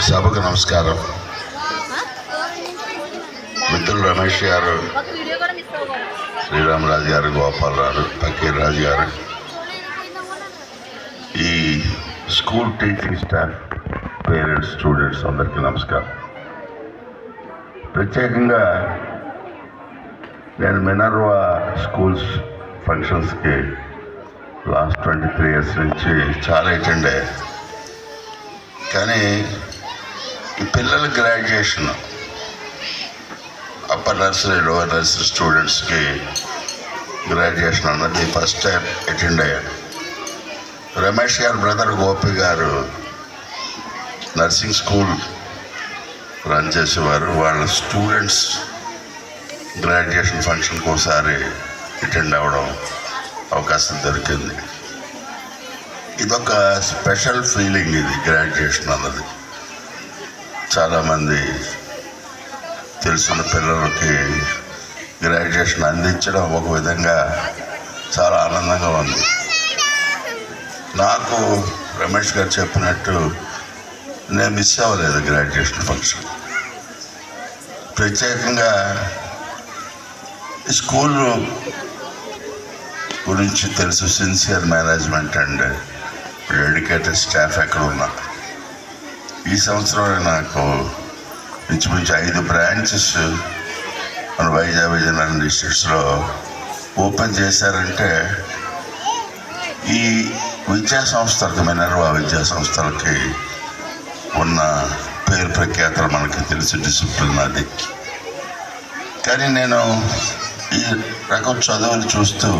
సభకు నమస్కారం. మిత్రులు రమేష్ గారు, శ్రీరామరాజు గారు, గోపాలరావు, పకీర్ రాజు గారు, ఈ school teaching staff, parents, students అందరికీ నమస్కారం. ప్రత్యేకంగా నేను మినర్వా స్కూల్స్ ఫంక్షన్స్కి లాస్ట్ 23 years నుంచి చాలా అటెండ్ అయ్యాను. కానీ ఈ పిల్లల graduation upper nursery, lower nursery స్టూడెంట్స్కి గ్రాడ్యుయేషన్ అన్నది ఫస్ట్ టైం అటెండ్ అయ్యాను. రమేష్ గారు బ్రదర్ గోపి గారు నర్సింగ్ స్కూల్ రన్ చేసేవారు. వాళ్ళ స్టూడెంట్స్ గ్రాడ్యుయేషన్ ఫంక్షన్కి ఒకసారి అటెండ్ అవ్వడం అవకాశం దొరికింది. ఇదొక స్పెషల్ ఫీలింగ్. ఇది గ్రాడ్యుయేషన్ అన్నది చాలామంది తెలుసున్న పిల్లలకి గ్రాడ్యుయేషన్ అందించడం ఒక విధంగా చాలా ఆనందంగా ఉంది. నాకు రమేష్ గారు చెప్పినట్టు నేను మిస్ అవ్వలేదు గ్రాడ్యుయేషన్ ఫంక్షన్. ప్రత్యేకంగా స్కూల్ గురించి తెలుసు. Sincere management and dedicated staff ఎక్కడ ఉన్నా. ఈ సంవత్సరం నాకు ఇంచుమించు 5 బ్రాంచెస్ మన వైజాగ్, విజయనగరం డిస్ట్రిక్ట్స్లో ఓపెన్ చేశారంటే ఈ విద్యా సంస్థలకి, మినర్వా విద్యా సంస్థలకి ఉన్న పేరు ప్రఖ్యాతలు మనకి తెలుసు. డిసిప్లిన్ అది. కానీ నేను ఈ రకం చదువులు చూస్తూ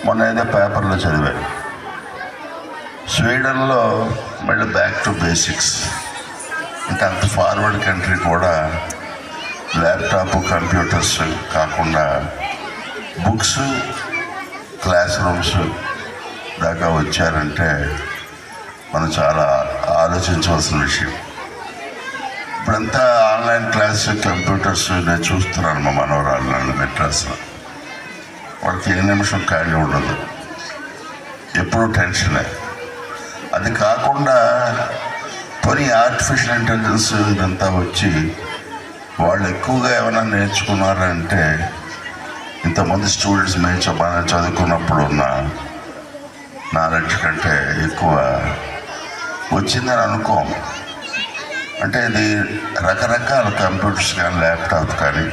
మొన్న ఏదో పేపర్లో చదివాను, స్వీడన్లో మళ్ళీ బ్యాక్ టు బేసిక్స్. ఇంకా అంత ఫార్వర్డ్ కంట్రీ కూడా ల్యాప్టాప్, కంప్యూటర్స్ కాకుండా బుక్స్, క్లాస్ రూమ్స్ దాకా వచ్చారంటే మనం చాలా ఆలోచించవలసిన విషయం. ఇప్పుడంతా ఆన్లైన్ క్లాస్, కంప్యూటర్స్ నేను చూస్తున్నాను. మా మనవరాళ్ళు మెట్రాస్లో వాళ్ళకి ఏ నిమిషం ఖాళీ ఉండదు, ఎప్పుడూ టెన్షనే. అది కాకుండా పోనీ ఆర్టిఫిషియల్ ఇంటెలిజెన్స్ ఇదంతా వచ్చి వాళ్ళు ఎక్కువగా ఏమైనా నేర్చుకున్నారంటే ఇంతమంది స్టూడెంట్స్ మేము మనం చదువుకున్నప్పుడు ఉన్న నాలెడ్జ్ కంటే ఎక్కువ వచ్చిందని అనుకోము. అంటే ఇది రకరకాల కంప్యూటర్స్ కానీ, ల్యాప్టాప్ కానీ,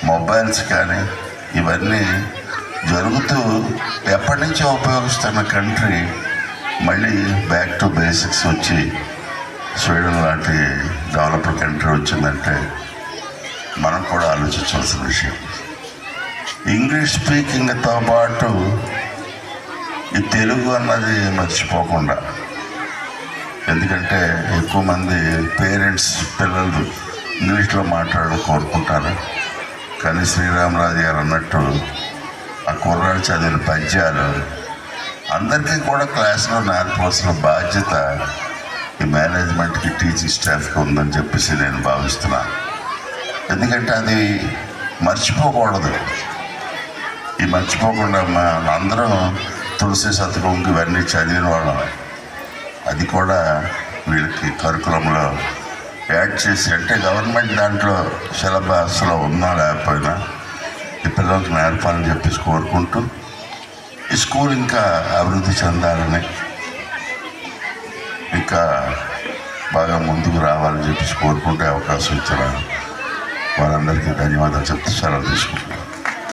మొబైల్స్ కానీ ఇవన్నీ జరుగుతూ ఎప్పటి నుంచో ఉపయోగిస్తున్న కంట్రీ మళ్ళీ బ్యాక్ టు బేసిక్స్ వచ్చి స్వీడన్ లాంటి డెవలప్డ్ కంట్రీ వచ్చిందంటే మనం కూడా ఆలోచించవలసిన విషయం. ఇంగ్లీష్ స్పీకింగ్తో పాటు ఈ తెలుగు అన్నది మర్చిపోకుండా, ఎందుకంటే ఎక్కువ మంది పేరెంట్స్ పిల్లలు ఇంగ్లీష్లో మాట్లాడడం కోరుకుంటారు. కానీ శ్రీరామరాజు గారు అన్నట్టు ఆ కుర్రాడు చదివిన పద్యాలు అందరికీ కూడా క్లాస్లో నేర్పవలసిన బాధ్యత ఈ మేనేజ్మెంట్కి, టీచింగ్ స్టాఫ్కి ఉందని చెప్పేసి నేను భావిస్తున్నాను. ఎందుకంటే అది మర్చిపోకూడదు. ఈ మర్చిపోకుండా అందరం తులసి శతకంకి ఇవన్నీ చదివిన వాళ్ళం. అది కూడా వీళ్ళకి కరికులంలో యాడ్ చేసి, అంటే గవర్నమెంట్ దాంట్లో సిలబస్లో ఉన్నా లేకపోయినా ఈ పిల్లలకు నేర్పాలని చెప్పేసి కోరుకుంటూ ఈ స్కూల్ ఇంకా అభివృద్ధి చెందాలని, ఇంకా బాగా ముందుకు రావాలని చెప్పేసి కోరుకుంటే అవకాశం ఇచ్చిన వారందరికీ ధన్యవాదాలు చెప్తూ సెలవు తీసుకుంటున్నాను.